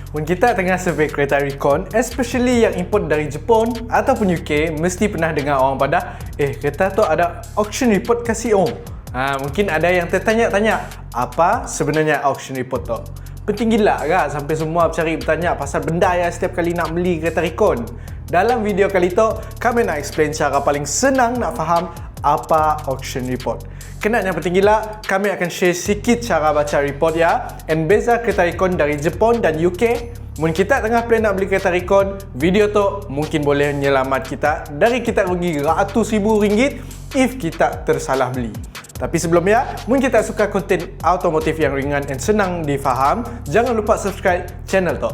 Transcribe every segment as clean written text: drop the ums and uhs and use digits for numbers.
When kita tengah survey kereta recon, especially yang import dari Jepun ataupun UK, mesti pernah dengar orang pada, kereta tu ada auction report kasih om. Mungkin ada yang tertanya-tanya, apa sebenarnya auction report tu? Penting gila kan sampai semua bertanya pasal benda yang setiap kali nak beli kereta recon. Dalam video kali tu, kami nak explain cara paling senang nak faham apa auction report. Kenanya penting gila, kami akan share sikit cara baca report ya, and beza kereta recon dari Jepun dan UK. Mungkin kita tengah plan nak beli kereta recon, video tu mungkin boleh menyelamat kita dari kita rugi ratus ribu ringgit if kita tersalah beli. Tapi sebelumnya, mungkin kita suka konten automotif yang ringan dan senang difaham, jangan lupa subscribe channel tu.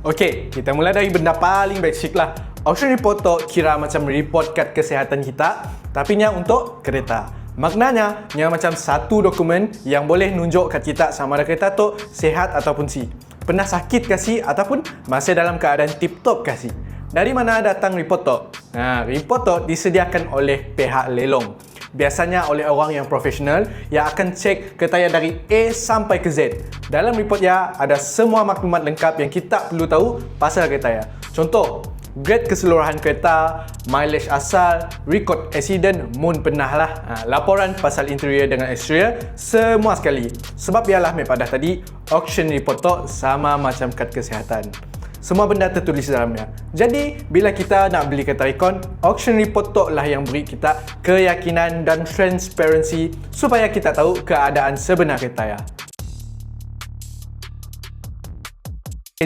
Okey, kita mula dari benda paling basic lah. Auction report tu kira macam report kad kesihatan kita, tapi nya untuk kereta. Maknanya, nya macam satu dokumen yang boleh nunjuk kat kita sama ada kereta tu sihat ataupun si. Pernah sakit kasih ataupun masih dalam keadaan tip-top kasih. Dari mana datang report tu? Report tu disediakan oleh pihak lelong. Biasanya oleh orang yang profesional yang akan cek kereta dari A sampai ke Z. Dalam report ya ada semua maklumat lengkap yang kita perlu tahu pasal kereta ya. Contoh, grade keseluruhan kereta, mileage asal, record accident, mun pernah lah. Laporan pasal interior dengan exterior, semua sekali. Sebab biarlah pada tadi, auction report tu sama macam kad kesihatan. Semua benda tertulis dalamnya. Jadi, bila kita nak beli kereta recon, auction report tu lah yang beri kita keyakinan dan transparansi supaya kita tahu keadaan sebenar kereta ya.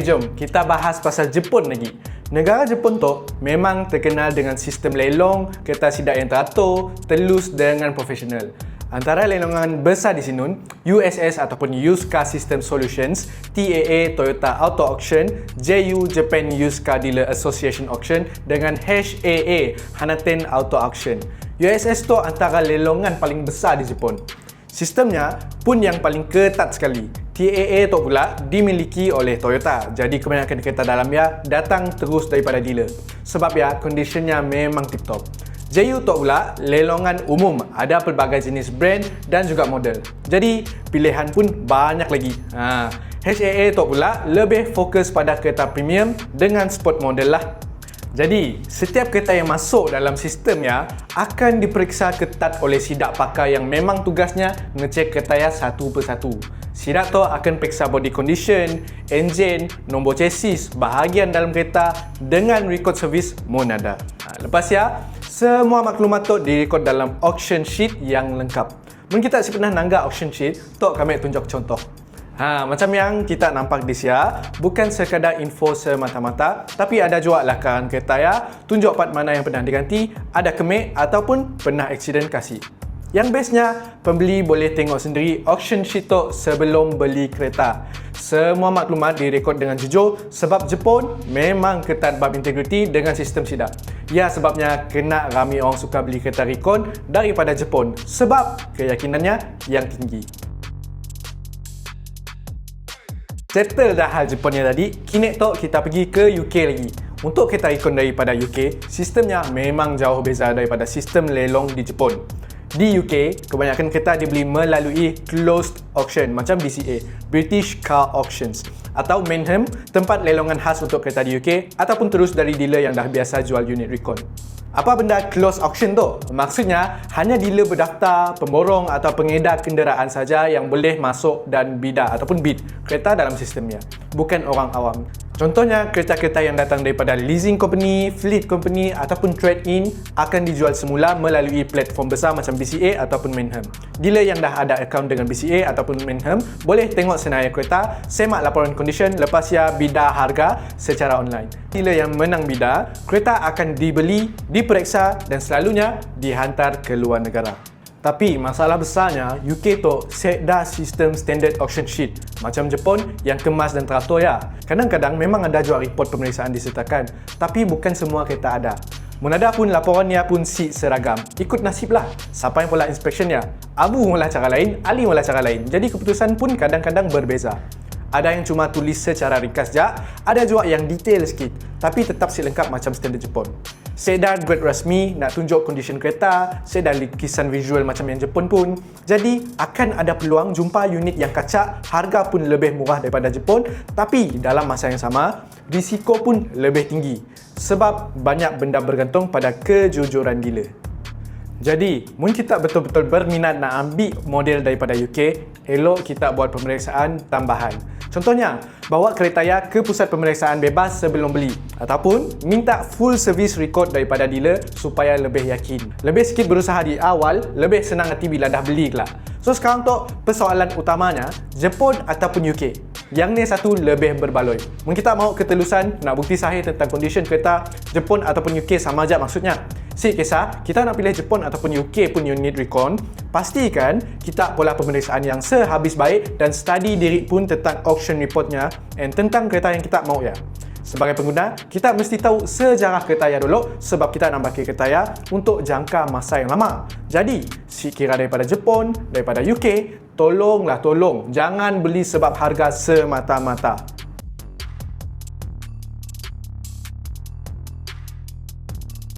Jom kita bahas pasal Jepun lagi. Negara Jepun tu memang terkenal dengan sistem lelong kereta sidak yang teratur, telus dengan profesional. Antara lelongan besar di sini, USS ataupun Used Car System Solutions, TAA Toyota Auto Auction, JU Japan Used Car Dealer Association Auction dengan HAA Hanaten Auto Auction. USS tu antara lelongan paling besar di Jepun. Sistemnya pun yang paling ketat sekali. TAA tu pula dimiliki oleh Toyota. Jadi kebanyakan kereta dalamnya datang terus daripada dealer. Sebab ya conditionnya memang tip-top. JU tu pula lelongan umum, ada pelbagai jenis brand dan juga model. Jadi pilihan pun banyak lagi. HAA tu pula lebih fokus pada kereta premium dengan sport model lah. Jadi, setiap kereta yang masuk dalam sistemnya akan diperiksa ketat oleh sidak pakar yang memang tugasnya ngecek kereta satu persatu. Sidak tu akan periksa body condition, enjin, nombor chassis, bahagian dalam kereta dengan record servis mun ada. Lepas ya, semua maklumat tu direkod dalam auction sheet yang lengkap. Mungkin kita pernah nanggak auction sheet, tu kami tunjuk contoh. Macam yang kita nampak di sini, bukan sekadar info semata-mata, tapi ada juga lakaran kereta ya, tunjuk part mana yang pernah diganti, ada kemik ataupun pernah aksiden kasih. Yang bestnya, pembeli boleh tengok sendiri auction sheet tu sebelum beli kereta. Semua maklumat direkod dengan jujur sebab Jepun memang ketat bab integriti dengan sistem sidak. Ya, sebabnya kena ramai orang suka beli kereta recon daripada Jepun sebab keyakinannya yang tinggi. Settle dah hal Jepunnya tadi, kini tu kita pergi ke UK lagi. Untuk kereta recon daripada UK, sistemnya memang jauh beza daripada sistem lelong di Jepun. Di UK, kebanyakan kereta dibeli melalui closed auction macam BCA, British Car Auctions, atau Manheim, tempat lelongan khas untuk kereta di UK, ataupun terus dari dealer yang dah biasa jual unit recon. Apa benda closed auction tu? Maksudnya, hanya dealer berdaftar, pemborong atau pengedar kenderaan saja yang boleh masuk dan bidar ataupun bid kereta dalam sistemnya, bukan orang awam. Contohnya, kereta-kereta yang datang daripada leasing company, fleet company ataupun trade-in akan dijual semula melalui platform besar macam BCA ataupun Manheim. Dealer yang dah ada akaun dengan BCA ataupun Manheim boleh tengok senarai kereta, semak laporan condition, lepas ia bidar harga secara online. Dealer yang menang bidar, kereta akan dibeli, diperiksa dan selalunya dihantar ke luar negara. Tapi masalah besarnya, UK tu set dah sistem standard auction sheet macam Jepun yang kemas dan teratur ya. Kadang-kadang memang ada juga report pemeriksaan disertakan, tapi bukan semua kereta ada. Mun ada pun laporannya pun si seragam. Ikut nasib lah. Siapa yang pula inspeksinya? Abu mula cara lain, Ali mula cara lain. Jadi keputusan pun kadang-kadang berbeza. Ada yang cuma tulis secara ringkas je, ada juga yang detail sikit, tapi tetap si lengkap macam standard Jepun. Saya dah buat rasmi nak tunjuk condition kereta, saya dah lukisan visual macam yang Jepun pun. Jadi akan ada peluang jumpa unit yang kacak, harga pun lebih murah daripada Jepun, tapi dalam masa yang sama, risiko pun lebih tinggi. Sebab banyak benda bergantung pada kejujuran dealer. Jadi, mungkin kita betul-betul berminat nak ambil model daripada UK, elok kita buat pemeriksaan tambahan. Contohnya, bawa kereta ya ke pusat pemeriksaan bebas sebelum beli, ataupun minta full service record daripada dealer supaya lebih yakin. Lebih sikit berusaha di awal, lebih senang hati bila dah beli kelak. So sekarang tu persoalan utamanya, Jepun ataupun UK. Yang ni satu lebih berbaloi. Mungkin kita mau ketelusan nak bukti sahih tentang condition kereta Jepun ataupun UK sama aja maksudnya. Si kisah, kita nak pilih Jepun ataupun UK pun unit recon, pastikan kita pola pemeriksaan yang sehabis baik dan study diri pun tentang auction reportnya and tentang kereta yang kita mau ya. Sebagai pengguna, kita mesti tahu sejarah kereta ya dulu sebab kita nak pakai kereta ya untuk jangka masa yang lama. Jadi, si kira daripada Jepun, daripada UK, tolong jangan beli sebab harga semata-mata.